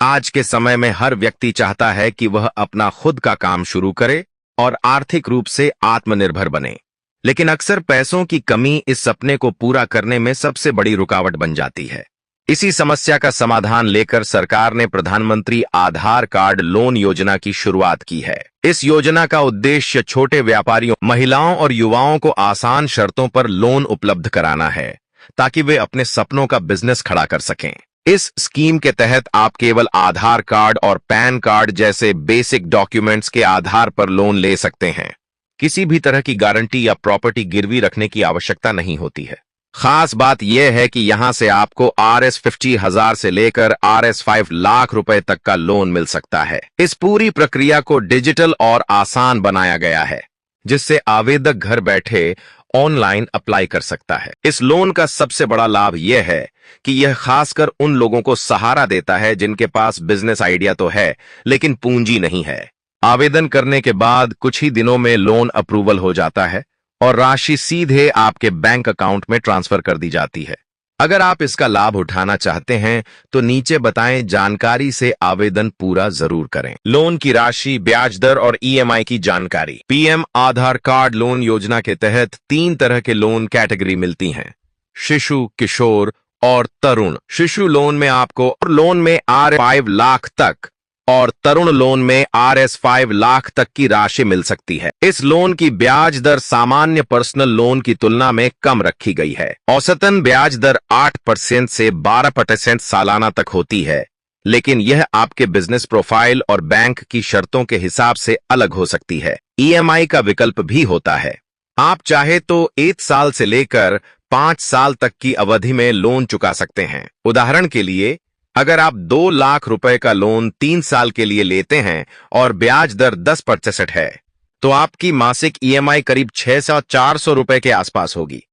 आज के समय में हर व्यक्ति चाहता है कि वह अपना खुद का काम शुरू करे और आर्थिक रूप से आत्मनिर्भर बने। लेकिन अक्सर पैसों की कमी इस सपने को पूरा करने में सबसे बड़ी रुकावट बन जाती है। इसी समस्या का समाधान लेकर सरकार ने प्रधानमंत्री आधार कार्ड लोन योजना की शुरुआत की है। इस योजना का उद्देश्य छोटे व्यापारियों, महिलाओं और युवाओं को आसान शर्तों पर लोन उपलब्ध कराना है, ताकि वे अपने सपनों का बिजनेस खड़ा कर सकें। इस स्कीम के तहत आप केवल आधार कार्ड और पैन कार्ड जैसे बेसिक डॉक्यूमेंट्स के आधार पर लोन ले सकते हैं। किसी भी तरह की गारंटी या प्रॉपर्टी गिरवी रखने की आवश्यकता नहीं होती है। खास बात यह है कि यहां से आपको RS50,000 से लेकर RS5 लाख रुपए तक का लोन मिल सकता है। इस पूरी प्रक्रिया को डिजिटल और आसान बनाया गया है, जिससे आवेदक घर बैठे ऑनलाइन अप्लाई कर सकता है। इस लोन का सबसे बड़ा लाभ यह है कि यह खासकर उन लोगों को सहारा देता है जिनके पास बिजनेस आइडिया तो है, लेकिन पूंजी नहीं है। आवेदन करने के बाद कुछ ही दिनों में लोन अप्रूवल हो जाता है और राशि सीधे आपके बैंक अकाउंट में ट्रांसफर कर दी जाती है। अगर आप इसका लाभ उठाना चाहते हैं तो नीचे बताएं जानकारी से आवेदन पूरा जरूर करें। लोन की राशि, ब्याज दर और EMI की जानकारी। PM आधार कार्ड लोन योजना के तहत 3 तरह के लोन कैटेगरी मिलती हैं: शिशु, किशोर और तरुण। शिशु लोन में आपको लोन में RS5 लाख तक और तरुण लोन में RS5 लाख तक की राशि मिल सकती है। इस लोन की ब्याज दर सामान्य पर्सनल लोन की तुलना में कम रखी गई है। औसतन ब्याज दर 8% से 12% सालाना तक होती है, लेकिन यह आपके बिजनेस प्रोफाइल और बैंक की शर्तों के हिसाब से अलग हो सकती है। EMI का विकल्प भी होता है। आप चाहे तो 1 साल से लेकर 5 साल तक की अवधि में लोन चुका सकते हैं। उदाहरण के लिए, अगर आप 2 लाख रुपए का लोन 3 साल के लिए लेते हैं और ब्याज दर 10% है, तो आपकी मासिक EMI करीब 600-400 रुपए के आसपास होगी।